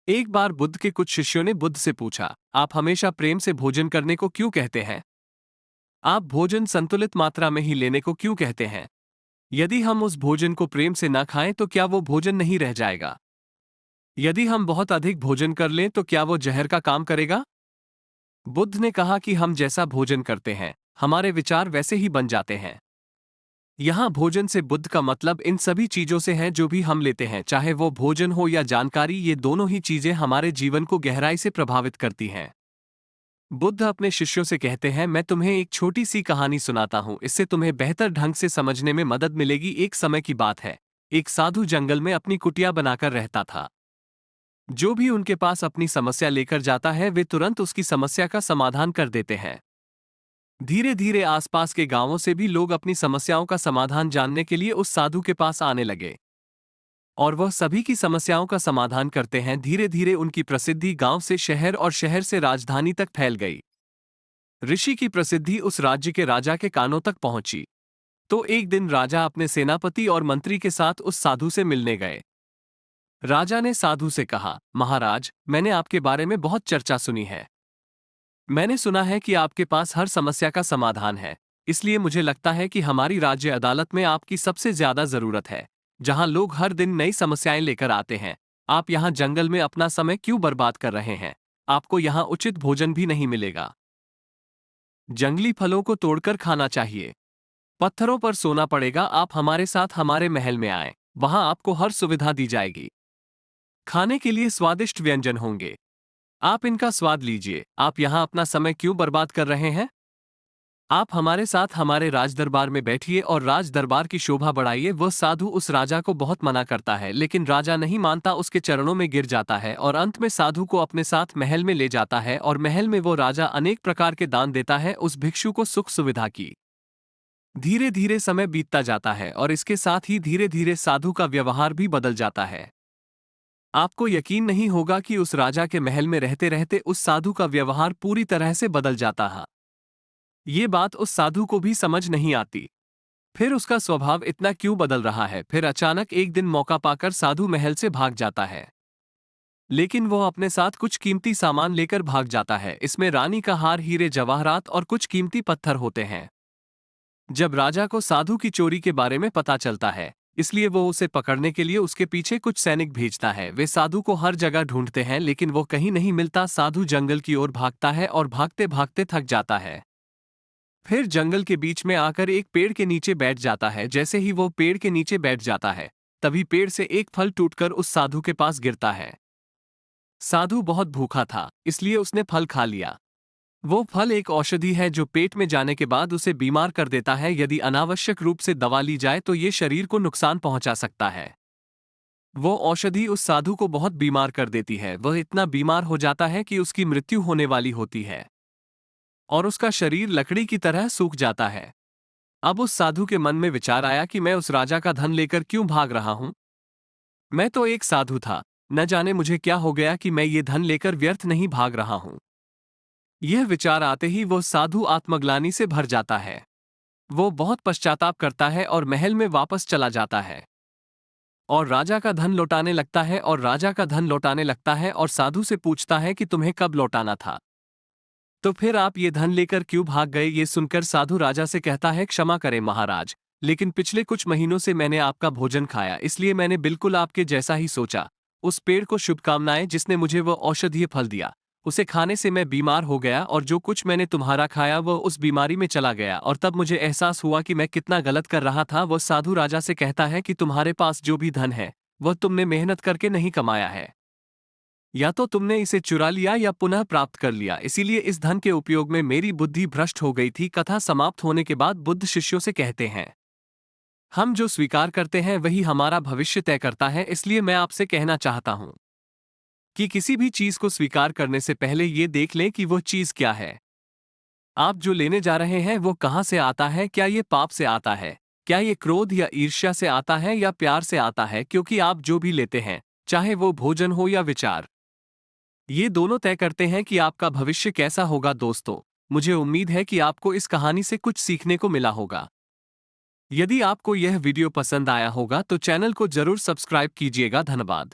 एक बार बुद्ध के कुछ शिष्यों ने बुद्ध से पूछा, आप हमेशा प्रेम से भोजन करने को क्यों कहते हैं? आप भोजन संतुलित मात्रा में ही लेने को क्यों कहते हैं? यदि हम उस भोजन को प्रेम से ना खाएं तो क्या वो भोजन नहीं रह जाएगा? यदि हम बहुत अधिक भोजन कर लें तो क्या वो जहर का काम करेगा? बुद्ध ने कहा कि हम जैसा भोजन करते हैं, हमारे विचार वैसे ही बन जाते हैं। यहाँ भोजन से बुद्ध का मतलब इन सभी चीजों से है जो भी हम लेते हैं, चाहे वो भोजन हो या जानकारी, ये दोनों ही चीजें हमारे जीवन को गहराई से प्रभावित करती हैं। बुद्ध अपने शिष्यों से कहते हैं, मैं तुम्हें एक छोटी सी कहानी सुनाता हूं, इससे तुम्हें बेहतर ढंग से समझने में मदद मिलेगी। एक समय की बात है, एक साधु जंगल में अपनी कुटिया बनाकर रहता था। जो भी उनके पास अपनी समस्या लेकर जाता है वे तुरंत उसकी समस्या का समाधान कर देते हैं। धीरे धीरे आसपास के गांवों से भी लोग अपनी समस्याओं का समाधान जानने के लिए उस साधु के पास आने लगे और वह सभी की समस्याओं का समाधान करते हैं। धीरे धीरे उनकी प्रसिद्धि गांव से शहर और शहर से राजधानी तक फैल गई। ऋषि की प्रसिद्धि उस राज्य के राजा के कानों तक पहुंची। तो एक दिन राजा अपने सेनापति और मंत्री के साथ उस साधु से मिलने गए। राजा ने साधु से कहा, महाराज, मैंने आपके बारे में बहुत चर्चा सुनी है। मैंने सुना है कि आपके पास हर समस्या का समाधान है, इसलिए मुझे लगता है कि हमारी राज्य अदालत में आपकी सबसे ज्यादा जरूरत है, जहां लोग हर दिन नई समस्याएं लेकर आते हैं। आप यहां जंगल में अपना समय क्यों बर्बाद कर रहे हैं? आपको यहां उचित भोजन भी नहीं मिलेगा। जंगली फलों को तोड़कर खाना चाहिए। पत्थरों पर सोना पड़ेगा। आप हमारे साथ हमारे महल में आए, वहां आपको हर सुविधा दी जाएगी। खाने के लिए स्वादिष्ट व्यंजन होंगे, आप इनका स्वाद लीजिए। आप यहां अपना समय क्यों बर्बाद कर रहे हैं? आप हमारे साथ हमारे राजदरबार में बैठिए और राजदरबार की शोभा बढ़ाइए। वह साधु उस राजा को बहुत मना करता है, लेकिन राजा नहीं मानता, उसके चरणों में गिर जाता है और अंत में साधु को अपने साथ महल में ले जाता है और महल में वो राजा अनेक प्रकार के दान देता है उस भिक्षु को सुख सुविधा की। धीरे धीरे समय बीतता जाता है और इसके साथ ही धीरे धीरे साधु का व्यवहार भी बदल जाता है। आपको यकीन नहीं होगा कि उस राजा के महल में रहते रहते उस साधु का व्यवहार पूरी तरह से बदल जाता है। ये बात उस साधु को भी समझ नहीं आती। फिर उसका स्वभाव इतना क्यों बदल रहा है? फिर अचानक एक दिन मौका पाकर साधु महल से भाग जाता है, लेकिन वह अपने साथ कुछ कीमती सामान लेकर भाग जाता है। इसमें रानी का हार, हीरे जवाहरात और कुछ कीमती पत्थर होते हैं। जब राजा को साधु की चोरी के बारे में पता चलता है, इसलिए वो उसे पकड़ने के लिए उसके पीछे कुछ सैनिक भेजता है। वे साधु को हर जगह ढूंढते हैं, लेकिन वो कहीं नहीं मिलता। साधु जंगल की ओर भागता है और भागते भागते थक जाता है। फिर जंगल के बीच में आकर एक पेड़ के नीचे बैठ जाता है। जैसे ही वो पेड़ के नीचे बैठ जाता है, तभी पेड़ से एक फल टूटकर उस साधु के पास गिरता है। साधु बहुत भूखा था, इसलिए उसने फल खा लिया। वो फल एक औषधि है जो पेट में जाने के बाद उसे बीमार कर देता है। यदि अनावश्यक रूप से दवा ली जाए तो ये शरीर को नुकसान पहुंचा सकता है। वो औषधि उस साधु को बहुत बीमार कर देती है। वह इतना बीमार हो जाता है कि उसकी मृत्यु होने वाली होती है और उसका शरीर लकड़ी की तरह सूख जाता है। अब उस साधु के मन में विचार आया कि मैं उस राजा का धन लेकर क्यों भाग रहा हूं? मैं तो एक साधु था, न जाने मुझे क्या हो गया कि मैं ये धन लेकर व्यर्थ नहीं भाग रहा हूं। यह विचार आते ही वो साधु आत्मग्लानि से भर जाता है। वो बहुत पश्चाताप करता है और महल में वापस चला जाता है और राजा का धन लौटाने लगता है और साधु से पूछता है कि तुम्हें कब लौटाना था? तो फिर आप ये धन लेकर क्यों भाग गए? ये सुनकर साधु राजा से कहता है, क्षमा करें महाराज, लेकिन पिछले कुछ महीनों से मैंने आपका भोजन खाया, इसलिए मैंने बिल्कुल आपके जैसा ही सोचा। उस पेड़ को शुभकामनाएं जिसने मुझे वह औषधीय फल दिया, उसे खाने से मैं बीमार हो गया और जो कुछ मैंने तुम्हारा खाया वह उस बीमारी में चला गया और तब मुझे एहसास हुआ कि मैं कितना गलत कर रहा था। वह साधु राजा से कहता है कि तुम्हारे पास जो भी धन है वह तुमने मेहनत करके नहीं कमाया है, या तो तुमने इसे चुरा लिया या पुनः प्राप्त कर लिया, इसीलिए इस धन के उपयोग में मेरी बुद्धि भ्रष्ट हो गई थी। कथा समाप्त होने के बाद बुद्ध शिष्यों से कहते हैं, हम जो स्वीकार करते हैं वही हमारा भविष्य तय करता है। इसलिए मैं आपसे कहना चाहता हूं कि किसी भी चीज को स्वीकार करने से पहले ये देख लें कि वो चीज क्या है। आप जो लेने जा रहे हैं वो कहां से आता है? क्या ये पाप से आता है? क्या ये क्रोध या ईर्ष्या से आता है या प्यार से आता है? क्योंकि आप जो भी लेते हैं, चाहे वो भोजन हो या विचार, ये दोनों तय करते हैं कि आपका भविष्य कैसा होगा। दोस्तों, मुझे उम्मीद है कि आपको इस कहानी से कुछ सीखने को मिला होगा। यदि आपको यह वीडियो पसंद आया होगा तो चैनल को जरूर सब्सक्राइब कीजिएगा। धन्यवाद।